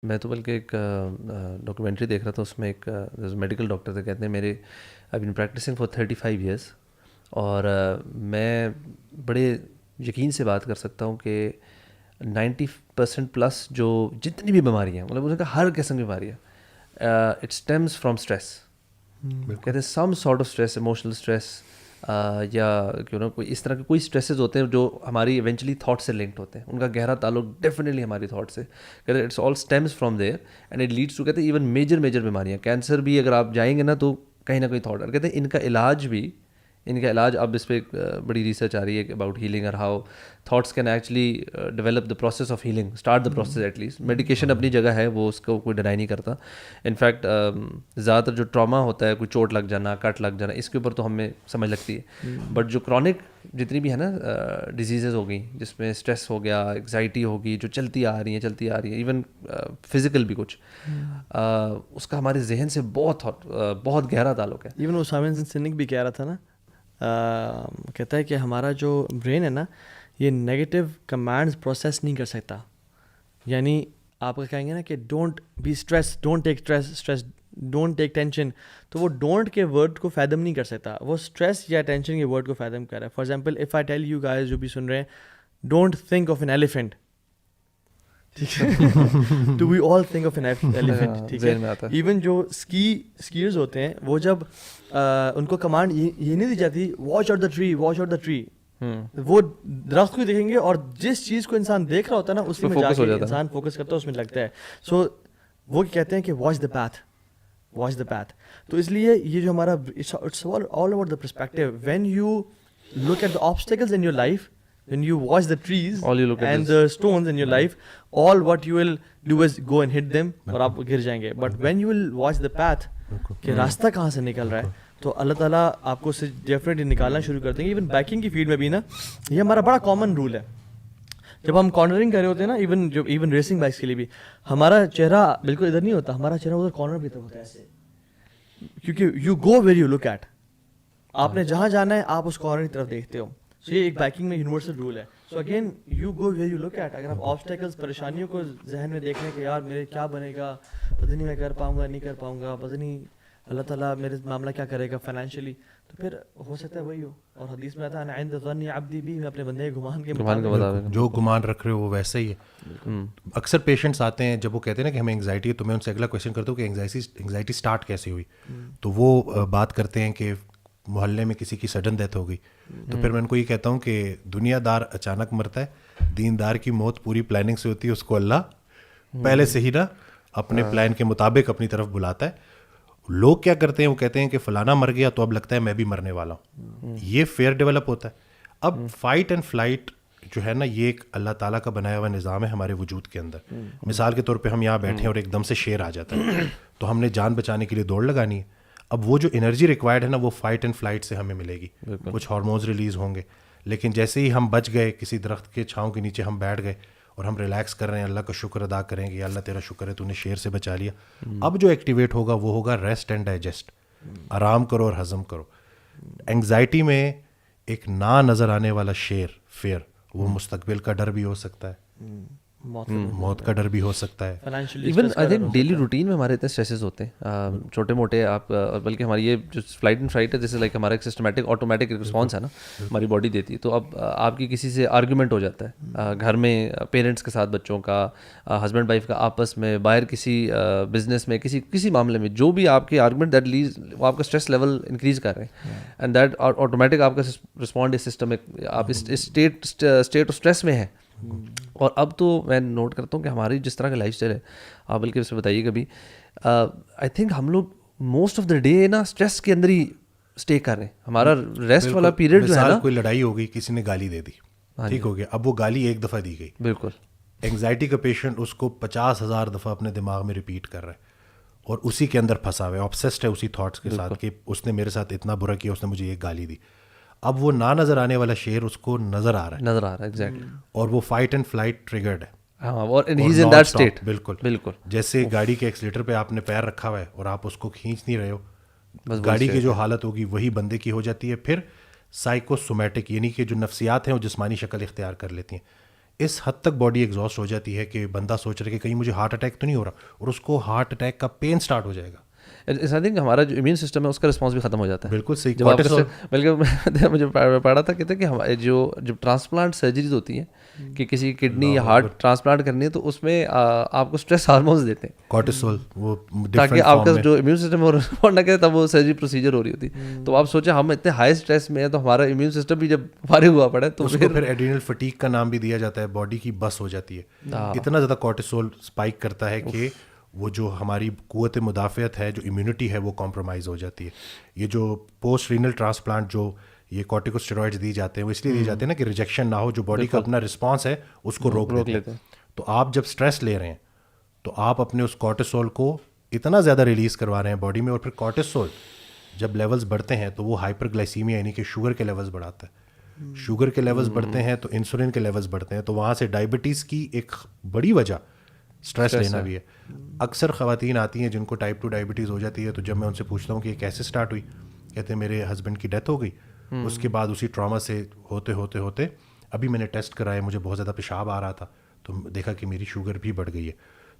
میں تو بلکہ ایک ڈاکومنٹری دیکھ رہا تھا، اس میں ایک میڈیکل ڈاکٹر تھے، کہتے ہیں میرے آئی بین پریکٹسنگ فار 35 ایئرس، اور میں بڑے یقین سے بات کر سکتا ہوں کہ 90% پلس جو جتنی بھی بیماریاں ہیں، مطلب اس کا ہر قسم کی بیماریاں اٹ اسٹیمز فرام اسٹریس. کہتے ہیں some sort of stress, emotional stress, یا کیوں نہ کوئی اس طرح کے کوئی اسٹریسز ہوتے ہیں جو ہماری ایونچولی تھاٹ سے لنکڈ ہوتے ہیں، ان کا گہرا تعلق ڈیفینیٹلی ہماری تھاٹ سے. کہتے ہیں it's all stems from there and it leads to, کہتے ہیں ایون میجر بیماریاں، کینسر بھی اگر آپ جائیں گے نا تو کہیں نہ کہیں تھاٹ. اور کہتے ہیں ان کا علاج اب اس پہ ایک بڑی ریسرچ آ رہی ہے کہ اباؤٹ ہیلنگ اور how thoughts can actually develop the process of healing, start the process at least. Medication اپنی جگہ ہے، وہ اس کو کوئی ڈینائی نہیں کرتا. انفیکٹ زیادہ تر جو ٹراما ہوتا ہے، کوئی چوٹ لگ جانا، کٹ لگ جانا، اس کے اوپر تو ہمیں سمجھ لگتی ہے. بٹ جو کرونک جتنی بھی ہے نا ڈیزیزز ہو گئی، جس میں اسٹریس ہو گیا، انگزائٹی ہوگی، جو چلتی آ رہی ہیں ایون فزیکل بھی کچھ، اس کا ہمارے ذہن سے بہت گہرا تعلق ہے. ایون اسامہ سنک بھی کہہ رہا تھا نا، کہتا ہے کہ ہمارا جو برین ہے نا، یہ نگیٹو کمانڈز پروسیس نہیں کر سکتا. یعنی آپ کا کہیں گے نا کہ don't be stress, don't take stress, don't take tension, تو وہ ڈونٹ کے ورڈ کو فیدم نہیں کر سکتا، وہ اسٹریس یا ٹینشن کے ورڈ کو فیدم کر رہا ہے. For example if I tell you guys جو بھی سن رہے ہیں، don't think of an elephant, ٹھیک ہے، to we all think of an elephant, ٹھیک ہے. ایون جو اسکیئرز ہوتے ہیں، وہ جب ان کو کمانڈ یہ نہیں دی جاتی watch out the tree, watch out the tree, وہ درخت کو دیکھیں گے اور جس چیز کو انسان دیکھ رہا ہوتا ہے نا، اسی میں جا کے انسان فوکس کرتا ہے، اس میں لگتا ہے. سو وہ کہتے ہیں کہ watch the path, watch the path. تو اس لیے یہ جو ہمارا it's all over the perspective. When you look at the obstacles in your life, when you watch the trees and the stones in your life, all what you will do is go and hit them اور آپ گر جائیں گے. But when you will watch the path کہ راستہ کہاں سے نکل رہا ہے، تو اللہ تعالیٰ آپ کو اس سے ڈیفینیٹلی نکالنا شروع کر دیں گے. ایون بائکنگ کی فیلڈ میں بھی نا، یہ ہمارا بڑا کامن رول ہے. جب ہم کارنرنگ کر رہے ہوتے ہیں نا، ایون ریسنگ بائکس کے لیے بھی، ہمارا چہرہ بالکل ادھر نہیں ہوتا، ہمارا چہرہ ادھر کارنر کی طرف ہوتا ہے ایسے، کیونکہ you go where you look at. آپ نے جہاں جانا ہے آپ اس کارنر کی طرف دیکھتے ہو. سو یہ ایک بائکنگ میں یونیورسل رول ہے. So again you go where you look at. اگر آپ آبسٹیکلس، پریشانیوں کو ذہن میں دیکھ لیں کہ یار میرے کیا بنے گا، پتہ نہیں میں کر پاؤں گا نہیں کر پاؤں گا، پتہ نہیں اللہ تعالیٰ میرے معاملہ کیا کرے گا فائنینشیلی، تو پھر ہو سکتا ہے وہی ہو. اور حدیث میں آتا ہے عند ظن عبدی بھی، میں اپنے بندے کے گمان کے مطابق جو گمان رکھ رہے ہو وہ ویسا ہی ہے. اکثر پیشنٹس آتے ہیں جب وہ کہتے ہیں نا کہ ہمیں انگزائٹی ہے، تو میں ان سے اگلا کویشچن کرتا ہوں کہ انگزائٹی اسٹارٹ کیسے ہوئی. تو وہ بات کرتے ہیں کہ محلے میں کسی کی سڈن ڈیتھ ہو گئی. تو پھر میں ان کو یہ کہتا ہوں کہ دنیا دار اچانک مرتا ہے، دیندار کی موت پوری پلاننگ سے ہوتی ہے، اس کو اللہ پہلے سے ہی نا اپنے پلان کے مطابق اپنی طرف بلاتا ہے. لوگ کیا کرتے ہیں، وہ کہتے ہیں کہ فلانا مر گیا تو اب لگتا ہے میں بھی مرنے والا ہوں. یہ فیئر ڈیولپ ہوتا ہے. اب فائٹ اینڈ فلائٹ جو ہے نا، یہ ایک اللہ تعالیٰ کا بنایا ہوا نظام ہے ہمارے وجود کے اندر. مثال کے طور پہ ہم یہاں بیٹھے ہیں اور ایک دم سے شیر آ جاتا ہے، تو ہم نے جان بچانے کے لیے دوڑ لگانی ہے. اب وہ جو انرجی ریکوائرڈ ہے نا، وہ فائٹ اینڈ فلائٹ سے ہمیں ملے گی. کچھ ہارمونز ریلیز ہوں گے، لیکن جیسے ہی ہم بچ گئے، کسی درخت کے چھاؤں کے نیچے ہم بیٹھ گئے اور ہم ریلیکس کر رہے ہیں، اللہ کا شکر ادا کریں گے، یا اللہ تیرا شکر ہے تو نے شیر سے بچا لیا. اب جو ایکٹیویٹ ہوگا وہ ہوگا ریسٹ اینڈ ڈائجسٹ، آرام کرو اور ہضم کرو. انگزائٹی میں ایک نہ نظر آنے والا شیر، فیئر، وہ مستقبل کا ڈر بھی ہو سکتا ہے، موت کا ڈر بھی ہو سکتا ہے. Even I think daily routine میں ہمارے اتنے اسٹریسز ہوتے ہیں چھوٹے موٹے. آپ بلکہ ہماری یہ جو فلائٹ اینڈ فائٹ ہے، جیسے لائک ہمارا ایک سسٹمیٹک آٹومیٹک رسپانس ہے نا، ہماری باڈی دیتی ہے. تو اب آپ کی کسی سے آرگیومنٹ ہو جاتا ہے گھر میں، پیرنٹس کے ساتھ بچوں کا، ہسبینڈ وائف کا آپس میں، باہر کسی بزنس میں، کسی معاملے میں، جو بھی آپ کے آرگومنٹ دیٹ لیز، وہ آپ کا اسٹریس لیول انکریز کر رہے ہیں. اینڈ دیٹ آٹومیٹک آپ کا رسپونڈ سسٹم، آپ اسٹیٹ آف اسٹریس میں ہے. اور اب تو میں نوٹ کرتا ہوں کہ ہماری جس طرح کا لائف اسٹائل ہے، آپ بلکہ اس سے بتائیے کبھی، آئی تھنک ہم لوگ موسٹ آف دا ڈے نا اسٹریس کے اندر ہی اسٹے کر رہے ہیں. ہمارا ریسٹ والا پیریڈ جو ہے نا، کوئی لڑائی ہو گئی، کسی نے گالی دے دی، ٹھیک ہو گیا، اب وہ گالی ایک دفعہ دی گئی، بالکل انگزائٹی کا پیشنٹ اس کو 50,000 دفعہ اپنے دماغ میں ریپیٹ کر رہا ہے اور اسی کے اندر پھنسا ہوا ہے، آبسیسڈ ہے اسی تھاٹس کے ساتھ کہ اس نے میرے ساتھ اتنا برا کیا، اس نے مجھے ایک گالی دی. اب وہ نہ نظر آنے والا شیر اس کو نظر آ رہا ہے ایگزیکٹلی، اور وہ فائٹ اینڈ فلائٹ ٹریگرڈ ہے. اور ہی از ان دیٹ اسٹیٹ. بالکل جیسے گاڑی کے ایکسیلیٹر پہ آپ نے پیر رکھا ہوا ہے اور آپ اس کو کھینچ نہیں رہے ہو، گاڑی کی جو حالت ہوگی وہی بندے کی ہو جاتی ہے. پھر سائیکو سومیٹک، یعنی کہ جو نفسیات ہیں وہ جسمانی شکل اختیار کر لیتی ہیں. اس حد تک باڈی ایگزاسٹ ہو جاتی ہے کہ بندہ سوچ رہا ہے کہ کہیں مجھے ہارٹ اٹیک تو نہیں ہو رہا, اور اس کو ہارٹ اٹیک کا پین اسٹارٹ ہو جائے گا. آئی تھنک ہمارا جو امیون سسٹم ہے اس کا رسپانس بھی ختم ہو جاتا ہے. بالکل صحیح. بلکہ مجھے پڑھا تھا کہتے ہیں کہ جو ٹرانسپلانٹ سرجریز ہوتی ہیں کہ کسی کڈنی یا ہارٹ ٹرانسپلانٹ کرنی ہے تو اس میں آپ کو اسٹریس ہارمونس دیتے ہیں, کارٹیسول, وہ تاکہ آپ کا جو امیون سسٹم وہ رسپونڈ نہ کرے, تب وہ سرجری پروسیجر ہو رہی ہوتی. تو آپ سوچیں ہم اتنے ہائی اسٹریس میں ہیں تو ہمارا امیون سسٹم بھی جب فارغ ہوا پڑا ہے تو اس کو پھر ایڈرینل فٹیگ کا نام بھی دیا جاتا ہے, باڈی کی بس ہو جاتی ہے. اتنا زیادہ کارٹیسول اسپائک کرتا ہے کہ وہ جو ہماری قوت مدافعت ہے, جو امیونٹی ہے, وہ کمپرومائز ہو جاتی ہے. یہ جو پوسٹ رینل ٹرانسپلانٹ جو یہ کارٹیکوسٹیرائڈز دی جاتے ہیں وہ اس لیے دی جاتے ہیں نا کہ ریجیکشن نہ ہو, جو باڈی کا اپنا رسپانس ہے اس کو روک لیتے ہیں. تو آپ جب اسٹریس لے رہے ہیں تو آپ اپنے اس کارٹیسول کو اتنا زیادہ ریلیز کروا رہے ہیں باڈی میں, اور پھر کارٹیسول جب لیولز بڑھتے ہیں تو وہ ہائپر گلائسیمیا یعنی کہ شوگر کے لیولز بڑھاتا ہے. شوگر کے لیولز بڑھتے ہیں تو انسولین کے لیولز بڑھتے ہیں, تو وہاں سے ڈائبٹیز کی ایک بڑی وجہ اسٹریس لینا بھی ہے. اکثر خواتین آتی ہیں جن کو ٹائپ 2 ڈائبٹیز ہو جاتی ہے, تو جب میں ان سے پوچھتا ہوں کہ یہ کیسے اسٹارٹ ہوئی, کہتے ہیں میرے ہسبینڈ کی ڈیتھ ہو گئی, اس کے بعد اسی ٹراما سے ہوتے ہوتے ہوتے ابھی میں نے ٹیسٹ کرایا, مجھے بہت زیادہ پیشاب آ رہا تھا تو دیکھا کہ میری شوگر بھی بڑھ گئی ہے.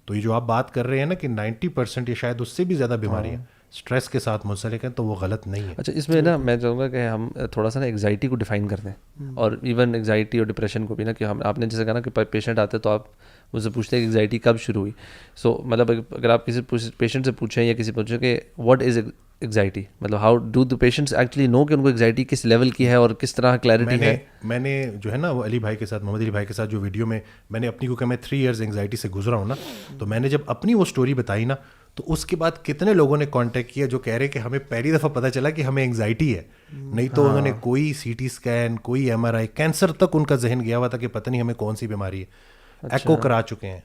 تو یہ جو آپ بات کر رہے ہیں نا کہ 90% یا شاید اس سے بھی زیادہ بیماریاں اسٹریس کے ساتھ منسلک ہیں, تو وہ غلط نہیں ہے. اچھا, اس میں نا میں چاہوں گا کہ ہم تھوڑا سا نا ایگزائٹی کو ڈیفائن کر دیں, اور ایون ایگزائٹی اور ڈپریشن کو بھی نا, کہ ہم آپ نے جیسے کہا نا کہ پیشنٹ آتے تو آپ مجھ سے پوچھتے ہیں کہ ایگزائٹی کب شروع ہوئی. سو مطلب اگر آپ کسی پیشنٹ سے پوچھیں یا کسی پوچھیں کہ واٹ از ایگزائٹی, مطلب how do the patients actually know کہ ان کو ایگزائٹی کس لیول کی ہے اور کس طرح کلیئرٹی ہے. میں نے جو ہے نا وہ علی بھائی کے ساتھ, محمد علی بھائی کے ساتھ جو ویڈیو میں نے اپنی کو کہ میں 3 ایئرز انگزائٹی سے گزرا ہوں نا, تو میں نے جب اپنی وہ اسٹوری بتائی نا تو اس کے بعد کتنے لوگوں نے کانٹیکٹ کیا جو کہہ رہے کہ ہمیں پہلی دفعہ پتہ چلا کہ ہمیں انگزائٹی ہے, نہیں تو انہوں نے کوئی سی ٹی اسکین, کوئی MRI, کینسر تک ان کا ذہن گیا ہوا تھا کہ پتہ نہیں ہمیں کون سی بیماری ہے. ایکو کرا چکے ہیں,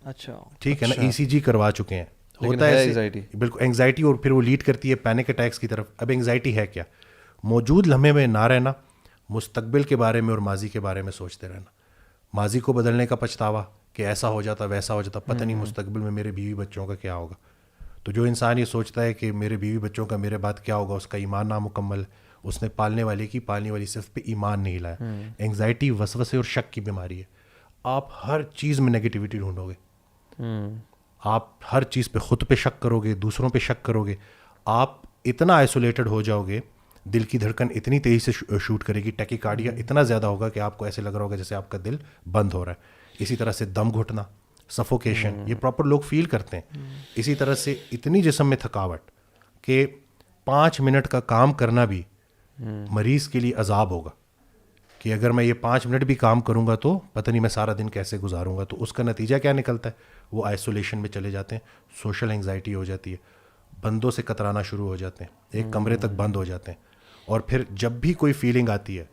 اچھا ٹھیک ہے نا, ECG کروا چکے ہیں. ہوتا ہے بالکل انگزائٹی, اور پھر وہ لیڈ کرتی ہے پینک اٹیکس کی طرف. اب انگزائٹی ہے کیا؟ موجود لمحے میں نہ رہنا, مستقبل کے بارے میں اور ماضی کے بارے میں سوچتے رہنا. ماضی کو بدلنے کا پچھتاوا کہ ایسا ہو جاتا ویسا ہو جاتا, پتہ نہیں مستقبل میں میرے بیوی بچوں کا کیا ہوگا. تو جو انسان یہ سوچتا ہے کہ میرے بیوی بچوں کا میرے بعد کیا ہوگا, اس کا ایمان نامکمل, اس نے پالنے والی صرف پہ ایمان نہیں لایا. انگزائٹی وسوسے اور شک کی بیماری ہے. آپ ہر چیز میں نگیٹیوٹی ڈھونڈو گے, آپ ہر چیز پہ خود پہ شک کرو گے, دوسروں پہ شک کرو گے, آپ اتنا آئسولیٹڈ ہو جاؤ گے, دل کی دھڑکن اتنی تیزی سے شوٹ کرے گی, ٹیکیکارڈیا اتنا زیادہ ہوگا کہ آپ کو ایسے لگ رہا ہوگا جیسے آپ کا دل بند ہو رہا ہے. اسی طرح سے دم گھٹنا, سفوکیشن, یہ پراپر لوگ فیل کرتے ہیں. اسی طرح سے اتنی جسم میں تھکاوٹ کہ 5 منٹ کا کام کرنا بھی مریض کے لیے عذاب ہوگا, کہ اگر میں یہ 5 منٹ بھی کام کروں گا تو پتہ نہیں میں سارا دن کیسے گزاروں گا. تو اس کا نتیجہ کیا نکلتا ہے؟ وہ آئسولیشن میں چلے جاتے ہیں, سوشل انگزائٹی ہو جاتی ہے, بندوں سے کترانا شروع ہو جاتے ہیں, ایک کمرے تک بند ہو جاتے ہیں. اور پھر جب بھی کوئی فیلنگ آتی ہے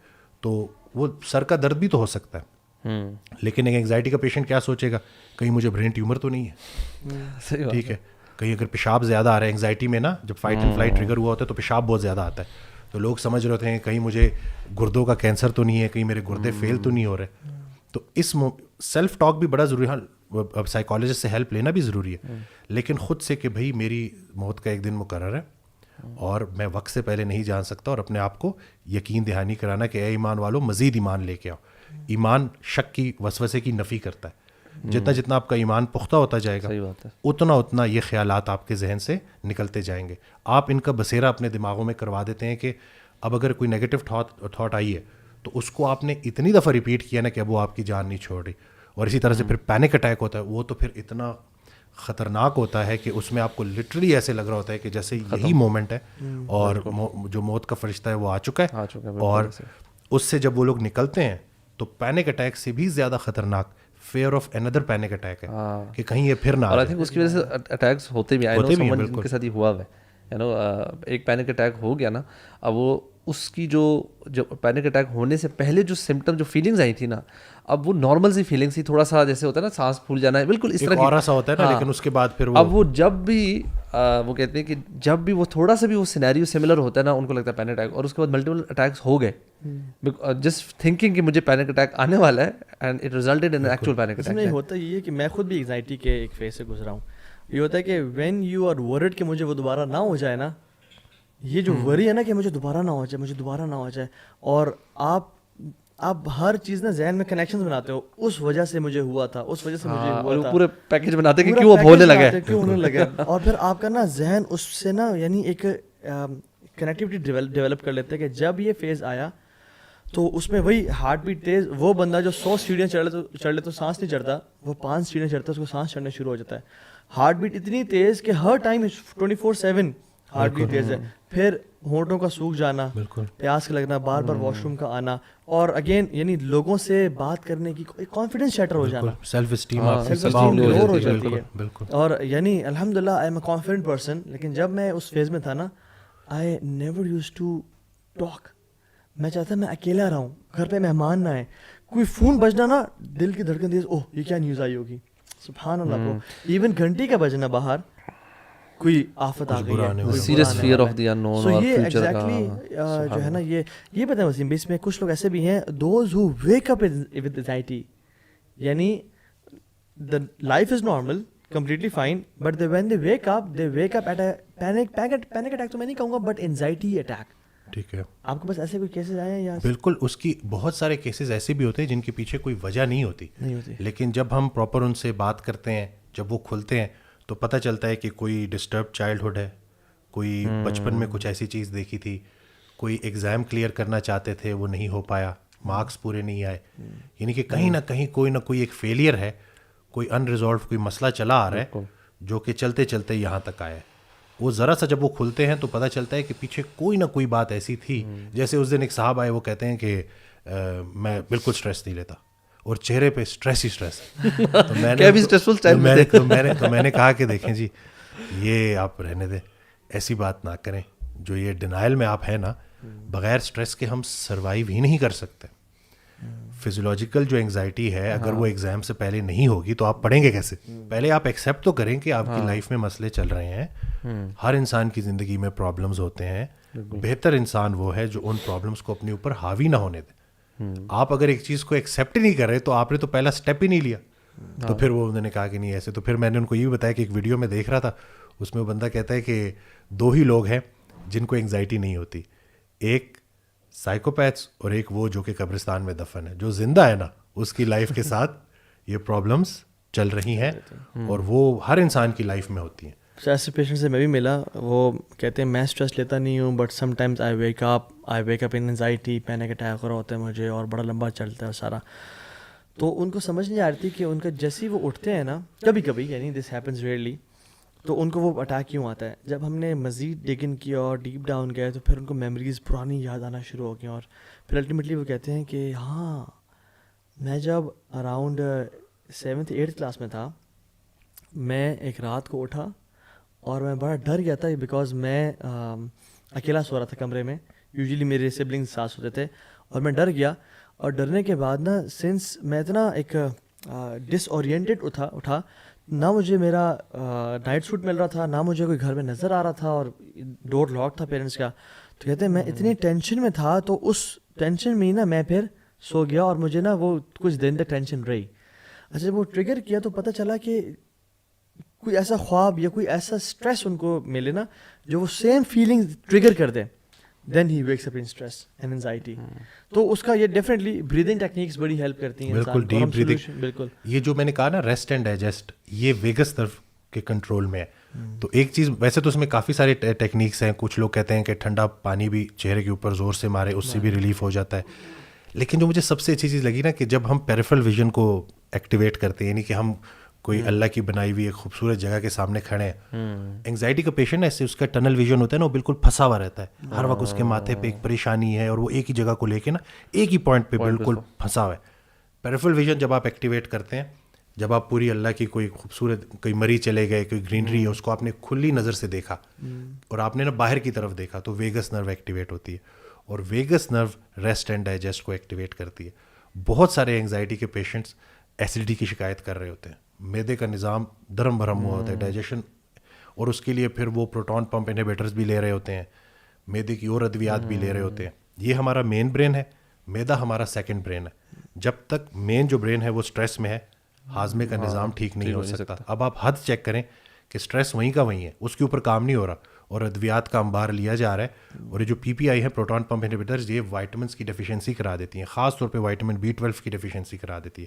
تو وہ سر کا درد بھی تو ہو سکتا ہے, لیکن ایک انگزائٹی کا پیشنٹ کیا سوچے گا, کہیں مجھے برین ٹیومر تو نہیں ہے, ٹھیک ہے, کہیں اگر پیشاب زیادہ آ رہا ہے. انگزائٹی میں نا جب فائٹ اینڈ فلائٹ ٹریگر ہوا ہوتا ہے تو پیشاب بہت زیادہ آتا ہے, تو لوگ سمجھ رہے ہوتے ہیں کہیں مجھے گردوں کا کینسر تو نہیں ہے, کہیں میرے گردے فیل تو نہیں ہو رہے. تو اس سیلف ٹاک بھی بڑا ضروری ہے. اب سائیکالوجسٹ سے ہیلپ لینا بھی ضروری ہے, لیکن خود سے کہ بھائی میری موت کا ایک دن مقرر ہے اور میں وقت سے پہلے نہیں جان سکتا, اور اپنے آپ کو یقین دہانی کرانا کہ اے ایمان والو مزید ایمان لے کے آؤ. ایمان شک کی وسوسے کی نفی کرتا ہے. جتنا جتنا آپ کا ایمان پختہ ہوتا جائے گا اتنا اتنا یہ خیالات آپ کے ذہن سے نکلتے جائیں گے. آپ ان کا بسیرا اپنے دماغوں میں کروا دیتے ہیں کہ اب اگر کوئی نیگیٹو تھاٹ آئی ہے تو اس کو آپ نے اتنی دفعہ ریپیٹ کیا نا کہ اب وہ آپ کی جان نہیں چھوڑ رہی. اور اسی طرح سے پھر پینک اٹیک ہوتا ہے, وہ تو پھر اتنا خطرناک ہوتا ہے کہ اس میں آپ کو لٹرلی ایسے لگ رہا ہوتا ہے کہ جیسے یہی مومنٹ ہے اور جو موت کا فرشتہ ہے وہ آ چکا ہے. اور اس سے جب وہ لوگ نکلتے ہیں تو پینک اٹیک سے بھی زیادہ خطرناک fear of another panic attack ہے کہ کہیں یہ پھر نہ. اور آئی تھنک اس کی وجہ سے اٹیکس ہوتے بھی ہیں, جن کے ساتھ یہ ہوا ہے ایک پینک اٹیک ہو گیا نا, اب وہ اس کی جو پینک اٹیک ہونے سے پہلے جو سمٹم جو فیلنگز آئی تھی نا, اب وہ نارمل سی فیلنگس تھی, تھوڑا سا جیسے ہوتا ہے نا سانس پھول جانا ہے, بالکل اس طرح کی اور سا ہوتا ہے نا. لیکن اس کے بعد پھر اب وہ جب بھی وہ کہتے ہیں کہ جب بھی وہ تھوڑا سا بھی وہ سینیریو سملر ہوتا ہے نا, ان کو لگتا ہے پینک اٹیک, اور اس کے بعد ملٹیپل اٹیکس ہو گئے جسٹ تھنکنگ کہ مجھے پینک اٹیک آنے والا ہے, and it resulted in actual panic attack. نہیں ہوتا یہ ہے کہ میں خود بھی انگزائٹی کے ایک فیز سے گزرا ہوں. یہ ہوتا ہے کہ وین یو آر ورڈ کہ مجھے وہ دوبارہ نہ ہو جائے نا, یہ جو وری ہے نا کہ مجھے دوبارہ نہ ہو جائے, مجھے دوبارہ نہ ہو جائے, اور آپ ہر چیز نا ذہن میں کنیکشنز بناتے ہو, اس وجہ سے مجھے ہوا تھا, اس وجہ سے مجھے ہوا تھا, پورے پیکج بناتے ہیں کہ کیوں اب ہونے لگا ہے, کیوں ہونے لگا. اور پھر آپ کا نا ذہن اس سے نا یعنی ایک کنیکٹیوٹی ڈیولپ کر لیتے ہیں کہ جب یہ فیز آیا تو اس میں وہی ہارٹ بیٹ تیز, وہ بندہ جو 100 سیڑھیاں چڑھ لے تو سانس نہیں چڑھتا, وہ 5 سیڑھیاں چڑھتا ہے اس کو سانس چڑھنا شروع ہو جاتا ہے. ہارٹ بیٹ اتنی تیز کہ ہر ٹائم 24/7 ہارٹ بیٹ تیز ہے. پھر ہونٹوں کا سوکھ جانا, پیاس کا لگنا, بار بار واش روم کا آنا, اور اگین یعنی لوگوں سے بات کرنے کی کانفیڈنس شیٹر ہو جانا, سیلف اسٹیم لو ہو جاتی ہے. اور یعنی الحمدللہ I am a confident person, لیکن جب میں اس فیز میں تھا نا I never use to talk. میں چاہتا میں اکیلا رہا ہوں, گھر پہ مہمان نہ آئے, کوئی فون بجنا نا دل کی دھڑکن تیز, اوہ یہ کیا نیوز آئی ہوگی, سبحان اللہ برو. ایون گھنٹی کا بجنا باہر کوئی آفت آ گئی ہے, serious fear of the unknown اور فیوچر کا. جو ہے نا یہ پتہ ہے وسیم بھائی, اس میں کچھ لوگ ایسے بھی ہیں those who wake up with anxiety, یعنی the life is normal completely fine but when they wake up at a panic attack, تو میں نہیں کہوں گا but anxiety attack. ٹھیک ہے, آپ کے پاس ایسے کوئی کیسز آئے ہیں؟ یا بالکل, اس کی بہت سارے کیسز ایسے بھی ہوتے ہیں جن کے پیچھے کوئی وجہ نہیں ہوتی, لیکن جب ہم پراپر ان سے بات کرتے ہیں, جب وہ کھلتے ہیں تو پتہ چلتا ہے کہ کوئی ڈسٹرب چائلڈہڈ ہے, کوئی بچپن میں کچھ ایسی چیز دیکھی تھی, کوئی ایگزام کلیئر کرنا چاہتے تھے وہ نہیں ہو پایا, مارکس پورے نہیں آئے, یعنی کہ کہیں نہ کوئی ایک فیلئر ہے, کوئی ان ریزالوڈ کوئی مسئلہ چلا آ رہا ہے جو کہ چلتے چلتے یہاں تک آیا ہے. وہ ذرا سا جب وہ کھلتے ہیں تو پتہ چلتا ہے کہ پیچھے کوئی نہ کوئی بات ایسی تھی. جیسے اس دن ایک صاحب آئے, وہ کہتے ہیں کہ میں بالکل اسٹریس نہیں لیتا, اور چہرے پہ اسٹریس ہی اسٹریس. تو میں نے کہا کہ دیکھیں جی یہ آپ رہنے دیں, ایسی بات نہ کریں, جو یہ ڈینائل میں آپ ہیں نا, بغیر اسٹریس کے ہم سروائیو ہی نہیں کر سکتے. فزیولوجیکل جو انگزائٹی ہے, اگر وہ ایگزام سے پہلے نہیں ہوگی تو آپ پڑھیں گے کیسے؟ پہلے آپ ایکسیپٹ تو کریں کہ آپ کی لائف میں مسئلے چل رہے ہیں, ہر انسان کی زندگی میں پرابلمز ہوتے ہیں. بہتر انسان وہ ہے جو ان پرابلمز کو اپنے اوپر حاوی نہ ہونے دے. آپ اگر ایک چیز کو ایکسیپٹ نہیں کر رہے تو آپ نے تو پہلا اسٹیپ ہی نہیں لیا. تو پھر وہ انہوں نے کہا کہ نہیں ایسے. تو پھر میں نے ان کو یہ بھی بتایا کہ ایک ویڈیو میں دیکھ رہا تھا, اس میں وہ بندہ کہتا ہے کہ 2 ہی لوگ ہیں جن کو انگزائٹی نہیں ہوتی, ایک سائیکوپیتھس اور ایک وہ جو کہ قبرستان میں دفن ہے. جو زندہ ہے نا اس کی لائف کے ساتھ یہ پرابلمس چل رہی ہیں, اور وہ ہر انسان کی لائف میں ہوتی ہیں. ایسے پیشنٹ سے میں بھی ملا, وہ کہتے ہیں میں اسٹریس لیتا نہیں ہوں but sometimes I wake up in anxiety, panic attack ہو رہا ہوتا ہے مجھے اور بڑا لمبا چلتا ہے سارا. تو ان کو سمجھ نہیں آ رہی تھی کہ ان کا جیسے ہی وہ اٹھتے ہیں نا کبھی کبھی, یعنی دس ہیپنز ریئرلی, تو ان کو وہ اٹیک کیوں آتا ہے. جب ہم نے مزید ڈگ ان کیا اور ڈیپ ڈاؤن گئے تو پھر ان کو میموریز پرانی یاد آنا شروع ہو گئیں, اور پھر الٹیمیٹلی وہ کہتے ہیں کہ ہاں میں جب اراؤنڈ 7th 8th کلاس میں تھا, میں ایک رات کو اٹھا اور میں بڑا ڈر گیا تھا, بیکاز میں اکیلا سو رہا تھا کمرے میں, یوزلی میرے سبلنگ ساتھ ہوتے تھے, اور میں ڈر گیا. اور ڈرنے کے بعد نا سنس میں اتنا ایک ڈس اورینٹیڈ اٹھا, نہ مجھے میرا نائٹ سوٹ مل رہا تھا, نہ مجھے کوئی گھر میں نظر آ رہا تھا, اور ڈور لاک تھا پیرنٹس کا. تو کہتے ہیں میں اتنی ٹینشن میں تھا, تو اس ٹینشن میں ہی نا میں پھر سو گیا, اور مجھے نا وہ کچھ دن تک ٹینشن رہی. اچھا وہ ٹریگر کیا تو پتہ چلا کہ کوئی ایسا خواب یا کوئی ایسا اسٹریس ان کو ملے نا جو وہ سیم فیلنگ ٹریگر کر دے, دین ہی ویکس اپ ان اسٹریس اینڈ انزائٹی. تو اس کا یہ ڈیفینیٹلی بریدنگ ٹیکنیکس بڑی ہیلپ کرتی ہیں. بالکل ڈیپ بریدنگ, بالکل یہ جو میں نے کہا نا ریسٹ اینڈ ڈائجسٹ, یہ ویگس نرو کے کنٹرول میں ہے. تو ایک چیز, ویسے تو اس میں کافی سارے ٹیکنیکس ہیں, کچھ لوگ کہتے ہیں کہ ٹھنڈا پانی بھی چہرے کے اوپر زور سے مارے, اس سے بھی ریلیف ہو جاتا ہے. لیکن جو مجھے سب سے اچھی چیز لگی نا کہ جب ہم پیریفرل ویژن کو ایکٹیویٹ کرتے ہیں, یعنی کہ ہم کوئی اللہ کی بنائی ہوئی ایک خوبصورت جگہ کے سامنے کھڑے ہیں. انگزائٹی کا پیشنٹ ایسے اس کا ٹنل ویژن ہوتا ہے نا, وہ بالکل پھنسا ہوا رہتا ہے, ہر وقت اس کے ماتھے پہ ایک پریشانی ہے, اور وہ ایک ہی جگہ کو لے کے نا ایک ہی پوائنٹ پہ بالکل پھنسا ہوا ہے. پیریفرل ویژن جب آپ ایکٹیویٹ کرتے ہیں, جب آپ پوری اللہ کی کوئی خوبصورت کوئی مری چلے گئے, کوئی گرینری ہے, اس کو آپ نے کھلی نظر سے دیکھا اور آپ نے نا باہر کی طرف دیکھا, تو ویگس نرو ایکٹیویٹ ہوتی ہے, اور Vegas nerve rest and digest کو ایکٹیویٹ کرتی ہے. بہت سارے انگزائٹی کے پیشنٹس ایسیڈیٹی کی شکایت کر رہے ہوتے ہیں, معدے کا نظام درم بھرم ہوا ہوتا ہے, ڈائجیشن, اور اس کے لیے پھر وہ پروٹون پمپ انہیبیٹرز بھی لے رہے ہوتے ہیں, معدے کی اور ادویات بھی لے رہے ہوتے ہیں. یہ ہمارا مین برین ہے, معدہ ہمارا سیکنڈ برین ہے. جب تک مین جو برین ہے وہ اسٹریس میں ہے, ہاضمے کا نظام ٹھیک نہیں ہو سکتا. اب آپ حد چیک کریں کہ اسٹریس وہیں کا وہیں ہے, اس کے اوپر کام نہیں ہو رہا, اور ادویات کا انبار لیا جا رہا ہے, اور یہ جو پی پی آئی ہے پروٹون پمپ انہیبیٹرز, یہ وائٹامنس کی ڈیفیشنسی کرا دیتی ہیں, خاص طور پہ وائٹامن B12 کی ڈیفیشنسی کرا دیتی ہے.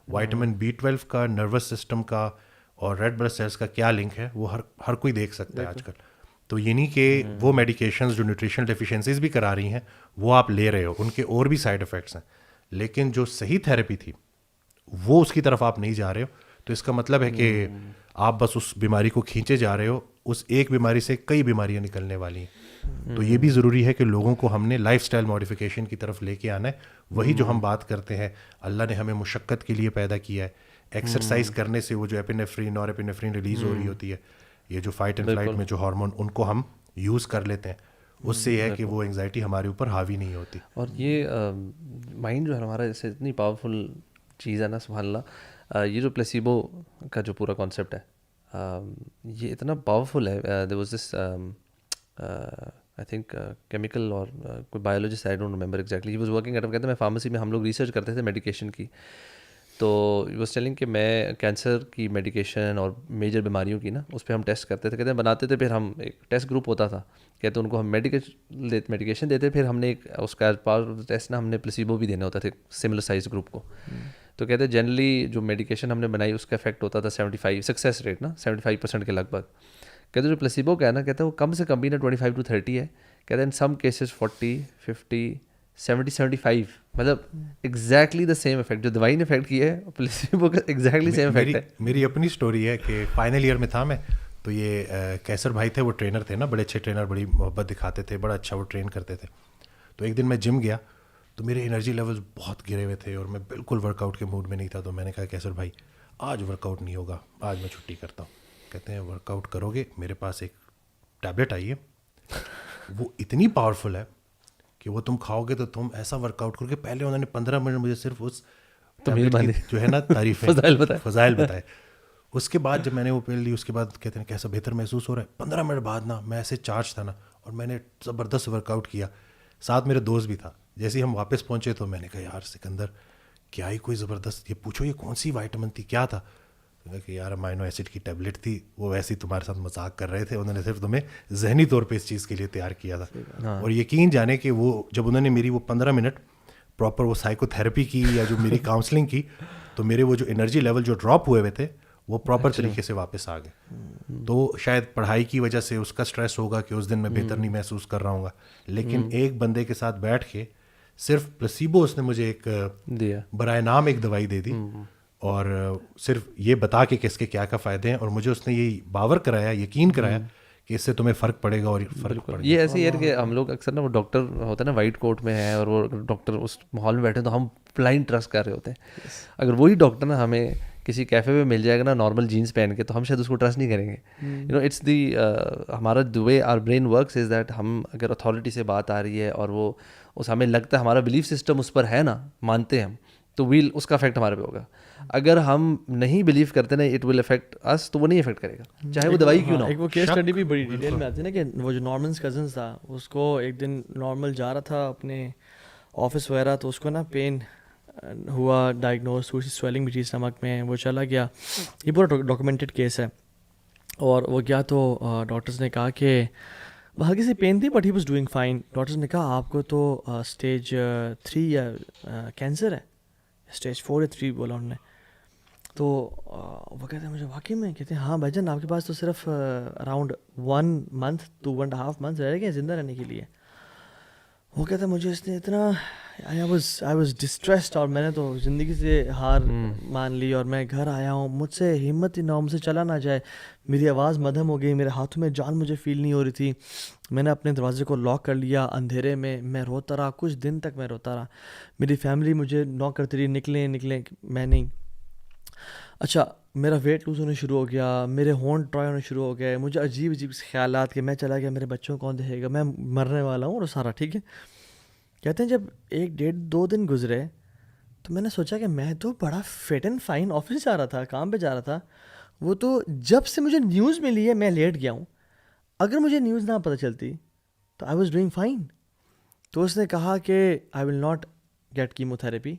وائٹامن B12 کا نروس سسٹم کا اور ریڈ بلڈ سیلس کا کیا لنک ہے وہ ہر کوئی دیکھ سکتا ہے آج کل. تو یہ نہیں کہ وہ میڈیکیشنز جو نیوٹریشنل ڈیفیشنسیز بھی کرا رہی ہیں وہ آپ لے رہے ہو, ان کے اور بھی سائڈ افیکٹس ہیں, لیکن جو صحیح تھیراپی تھی وہ اس کی طرف آپ نہیں جا رہے ہو. تو اس کا مطلب ہے کہ آپ بس اس بیماری کو کھینچے جا رہے ہو, اس ایک بیماری سے کئی بیماریاں نکلنے والی ہیں. تو یہ بھی ضروری ہے کہ لوگوں کو ہم نے لائف سٹائل ماڈیفیکیشن کی طرف لے کے آنا ہے. وہی جو ہم بات کرتے ہیں, اللہ نے ہمیں مشقت کے لیے پیدا کیا ہے, ایکسرسائز کرنے سے وہ جو ایپینیفرین اور ایپینیفرین ریلیز ہو رہی ہوتی ہے, یہ جو فائٹ اینڈ فلائٹ میں جو ہارمون ان کو ہم یوز کر لیتے ہیں, اس سے یہ ہے کہ وہ انگزائٹی ہمارے اوپر حاوی نہیں ہوتی. اور یہ مائنڈ جو ہے ہمارا جیسے اتنی پاورفل چیز ہے نا, سبحان اللہ, یہ جو پلیسیبو کا جو پورا کانسیپٹ ہے یہ اتنا پاورفل ہے. There was this I think chemical اور کوئی biologist, I don't remember exactly, he was working at, کہتے ہیں میں فارمیسی میں ہم لوگ ریسرچ کرتے تھے میڈیکیشن کی. تو ہی واز ٹیلنگ کہ میں کینسر کی میڈیکیشن اور میجر بیماریوں کی نا اس پہ ہم ٹیسٹ کرتے تھے, کہتے ہیں بناتے تھے, پھر ہم ایک ٹیسٹ گروپ ہوتا تھا, کہتے ہیں ان کو ہم میڈیکیشن دیتے, پھر ہم نے ایک اس کا پارٹ ٹیسٹ نا ہم نے پلیسیبو بھی دینے ہوتا تھے سملر سائز گروپ کو. تو کہتے ہیں جنرلی جو میڈیکیشن ہم نے بنائی اس کا افیکٹ ہوتا تھا 75 سکسیس ریٹ نا 75% کے لگ بھگ. کہتے ہیں جو پلیسیبو کا ہے نا, کہتے ہیں وہ کم سے کم بھی نا 25 to 30 ہے. کہتے ہیں ان سم کیسز 40 50 70 75, مطلب ایگزیکٹلی دا سیم افیکٹ جو دوائی نے افیکٹ کیا ہے پلیسیبو کا ایگزیکٹلی سیم افیکٹ ہے. میری اپنی اسٹوری ہے کہ فائنل ایئر میں تھا میں, تو یہ کیسر بھائی تھے, وہ ٹرینر تھے نا, بڑے اچھے ٹرینر, بڑی محبت دکھاتے تھے, بڑا اچھا وہ ٹرین کرتے تھے. تو ایک دن میں جم گیا تو میرے انرجی لیولز بہت گرے ہوئے تھے اور میں بالکل ورک آؤٹ کے موڈ میں نہیں تھا. تو میں نے کہا کیسر بھائی آج ورک آؤٹ نہیں ہوگا, آج میں چھٹی کرتا ہوں. کہتے ہیں ورک آؤٹ کرو گے, میرے پاس ایک ٹیبلٹ آئی ہے, وہ اتنی پاورفل ہے کہ وہ تم کھاؤ گے تو تم ایسا ورک آؤٹ کرو گے. پہلے انہوں نے 15 منٹ مجھے صرف اس جو ہے نا تعریفیں فضائل بتائے. اس کے بعد جب میں نے وہ پی لی, اس کے بعد کہتے ہیں کیسا بہتر محسوس ہو رہا ہے. 15 منٹ بعد نا میں ایسے چارج تھا نا, اور میں نے زبردست ورک آؤٹ کیا. ساتھ میرے دوست بھی تھا. جیسے ہی ہم واپس پہنچے تو میں نے کہا یار سکندر کیا ہی کوئی زبردست, یہ پوچھو یہ کون سی وائٹامن تھی, کیا تھا؟ کہ یار امائنو ایسڈ کی ٹیبلٹ تھی, وہ ویسے ہی تمہارے ساتھ مذاق کر رہے تھے, انہوں نے صرف تمہیں ذہنی طور پہ اس چیز کے لیے تیار کیا تھا. اور یقین جانے کہ وہ جب انہوں نے میری وہ 15 منٹ پراپر وہ سائیکو تھیراپی کی یا جو میری کاؤنسلنگ کی, تو میرے وہ جو انرجی لیول جو ڈراپ ہوئے ہوئے تھے وہ پراپر طریقے سے واپس آ گئے. تو شاید پڑھائی کی وجہ سے اس کا اسٹریس ہوگا کہ اس دن میں بہتر نہیں محسوس کر رہا ہوں گا, لیکن ایک بندے کے ساتھ بیٹھ کے صرف پلسیبو اس نے مجھے ایک برائے نام ایک دوائی دے دی, اور صرف یہ بتا کے کہ اس کے کیا کیا فائدے ہیں, اور مجھے اس نے یہ باور کرایا, یقین کرایا کہ اس سے تمہیں فرق پڑے گا. اور فرق پڑے گا. یہ ایسے ہی ہے کہ ہم لوگ اکثر نا وہ ڈاکٹر ہوتا ہے نا وائٹ کوٹ میں ہے, اور وہ ڈاکٹر اس ماحول میں بیٹھے ہیں تو ہم بلائنڈ ٹرسٹ کر رہے ہوتے ہیں. اگر وہی ڈاکٹر نا ہمیں کسی کیفے میں مل جائے گا نا نارمل جینس پہن کے, تو ہم شاید اس کو ٹرسٹ نہیں کریں گے. یو نو اٹس دی ہمارا the way our brain works is that ہم اگر اتھارٹی سے بات آ رہی ہے اور وہ اس ہمیں لگتا ہے ہمارا بلیف سسٹم اس پر ہے نا, مانتے ہیں ہم, تو ویل اس کا افیکٹ ہمارے پہ ہوگا. اگر ہم نہیں بلیو کرتے نا اٹ ول افیکٹ اس, تو وہ نہیں افیکٹ کرے گا چاہے وہ دوائی کیوں نہ ہو. ایک وہ کیس اسٹڈی بھی بڑی ڈیٹیل میں آتی ہے نا کہ وہ جو نارمنس کزنس تھا, اس کو ایک دن نارمل جا رہا تھا اپنے آفس وغیرہ, تو اس کو نا پین ہوا, ڈائگنوز تھوڑی سی سویلنگ بھی تھی اسٹمک میں, وہ چلا گیا. یہ پورا ڈاکومنٹڈ کیس ہے. اور وہ گیا تو ڈاکٹرز نے کہا کہ ہلکی سی پین تھی but he was doing fine. Doctors نے کہا آپ کو تو اسٹیج 3 یا کینسر ہے, اسٹیج 4 یا 3 بولا انہوں نے. تو وہ کہتے ہیں مجھے واقعی میں, کہتے ہیں ہاں بھائی جان آپ کے پاس تو صرف اراؤنڈ 1 month to 1.5 months رہ گئے زندہ رہنے کے لیے. وہ کہتے ہیں مجھے اس نے اتنا آئی واز ڈسٹریسڈ, اور میں نے تو زندگی سے ہار مان لی, اور میں گھر آیا ہوں, مجھ سے ہمت ہی نہ ہو, مجھ سے چلا نہ جائے, میری آواز مدھم ہو گئی, میرے ہاتھوں میں جان مجھے فیل نہیں ہو رہی تھی. میں نے اپنے دروازے کو لاک کر لیا اندھیرے میں روتا رہا, کچھ دن تک میں روتا رہا. میری فیملی مجھے نوک کرتی رہی نکلیں, میں نہیں. اچھا میرا ویٹ لوز ہونے شروع ہو گیا, میرے ہونٹ ڈرائی ہونے شروع ہو گئے, مجھے عجیب خیالات کہ میں چلا گیا, میرے بچوں کو کون دیکھے گا, میں مرنے والا ہوں, اور سارا ٹھیک ہے. کہتے ہیں جب 1-1.5-2 دن گزرے تو میں نے سوچا کہ میں تو بڑا فٹ اینڈ فائن آفس جا رہا تھا, کام پہ جا رہا تھا. وہ تو جب سے مجھے نیوز ملی ہے میں لیٹ گیا ہوں, اگر مجھے نیوز نہ پتہ چلتی تو آئی واز ڈوئنگ فائن. تو اس نے کہا کہ I will not get chemotherapy,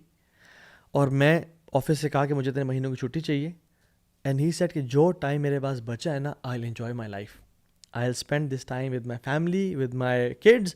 اور میں آفس سے کہا کہ مجھے 3 مہینوں کی چھٹی چاہیے. اینڈ ہی سیڈ کہ جو ٹائم میرے پاس بچا ہے نا, I will enjoy my life, I'll spend this time with my family, with my kids.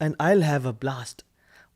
and I'll have a blast.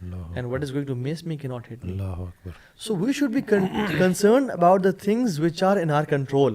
and what is going to miss me cannot hit me. So we should be concerned about the things which are in our control.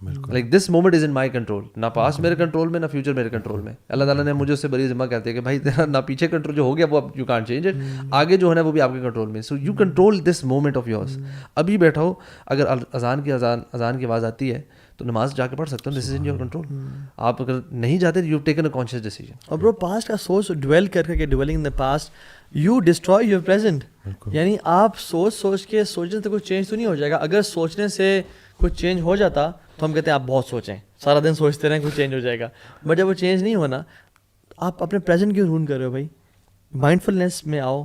Like this moment is in my control. نہ past میرے control میں، نہ future میرے control میں. اللہ تعالیٰ نے مجھے اس سے بڑی ذمہ کہتے ہیں کہ بھائی تیرا نہ پیچھے کنٹرول جو ہو گیا وہ یو کانٹ چینج اٹ، آگے جو ہے وہ بھی آپ کے کنٹرول میں. So you control this moment of yours. ابھی بیٹھا ہو، اگر اذان کی آواز آتی ہے تو نماز جا کے پڑھ سکتے ہو. دس از ان یور کنٹرول. آپ اگر نہیں جاتے you taken a conscious decision. اور برو پاسٹ کا سوچ ڈویل کر کے dwelling in the past you destroy your present. یعنی آپ سوچ کے سوچنے سے کوئی چینج تو نہیں ہو جائے گا. اگر سوچنے سے کچھ چینج ہو جاتا تو ہم کہتے ہیں آپ بہت سوچیں، سارا دن سوچتے رہیں کچھ چینج ہو جائے گا. بٹ جب وہ چینج نہیں ہونا، آپ اپنے پریزنٹ کیوں رون کر رہے ہو بھائی؟ مائنڈ فلنس میں آؤ،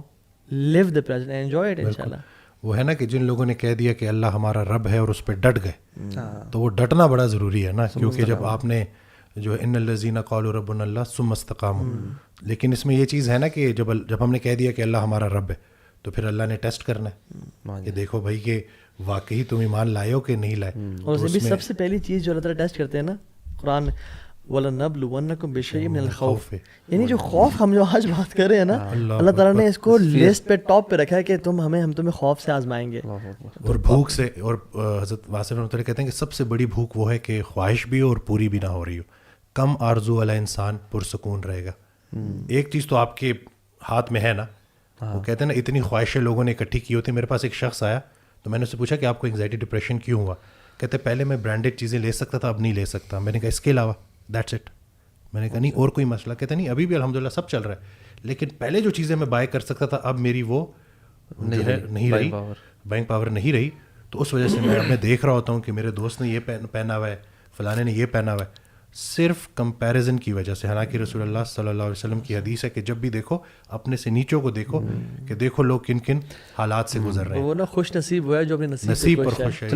لیو دا پریزنٹ، انجوائے اٹ انشاءاللہ. وہ ہے نا کہ جن لوگوں نے کہہ دیا کہ اللہ ہمارا رب ہے اور اس پہ ڈٹ گئے، تو وہ ڈٹنا بڑا ضروری ہے نا. کیونکہ جب آپ نے جو ان الذین قالوا ربنا اللہ ثم استقاموا، لیکن اس میں یہ چیز ہے نا کہ جب ہم نے کہہ دیا کہ اللہ ہمارا رب ہے تو پھر اللہ نے ٹیسٹ کرنا ہے کہ دیکھو بھائی کہ واقعی تم ایمان لائے ہو کہ نہیں لائے. اور اس میں سب سے پہلی چیز جو اللہ تعالیٰ ٹیسٹ کرتے ہیں نا قرآن میں، وَلَنَبْلُوَنَّكُمْ بِشَيْءٍ مِّنَ الْخَوْفِ، یعنی جو خوف ہم جو آج بات کر رہے ہیں نا، اللہ تعالیٰ نے اس کو لسٹ پہ ٹاپ پہ رکھا ہے کہ ہم تمہیں خوف سے آزمائیں گے اور بھوک سے. اور حضرت واسف رحمۃ اللہ کہتے ہیں کہ سب سے بڑی بھوک وہ ہے کہ خواہش بھی ہو اور پوری بھی نہ ہو رہی ہو. کم آرزو والا انسان پرسکون رہے گا. ایک چیز تو آپ کے ہاتھ میں ہے نا. وہ کہتے ہیں نا اتنی خواہشیں لوگوں نے اکٹھی کی ہوتی. میرے پاس ایک شخص آیا تو میں نے اس سے پوچھا کہ آپ کو انگزائٹی ڈپریشن کیوں ہوا؟ کہتے پہلے میں برانڈیڈ چیزیں لے سکتا تھا، اب نہیں لے سکتا. میں نے کہا اس کے علاوہ؟ That's it. میں نے کہا نہیں اور کوئی مسئلہ؟ کہتے نہیں ابھی بھی الحمدللہ سب چل رہا ہے، لیکن پہلے جو چیزیں میں بائی کر سکتا تھا اب میری وہ نہیں رہی، بینک پاور نہیں رہی. تو اس وجہ سے میں دیکھ رہا ہوتا ہوں کہ میرے دوست نے یہ پہنا ہوا ہے، فلانے نے یہ پہنا ہوا ہے، صرف کمپیریزن کی وجہ سے. حالانکہ رسول اللہ صلی اللہ علیہ وسلم کی حدیث ہے کہ جب بھی دیکھو اپنے سے نیچوں کو دیکھو کہ دیکھو لوگ کن کن حالات سے گزر رہے ہیں. وہ نا خوش نصیب ہوا ہے جو اپنے نصیب پر خوش ہے.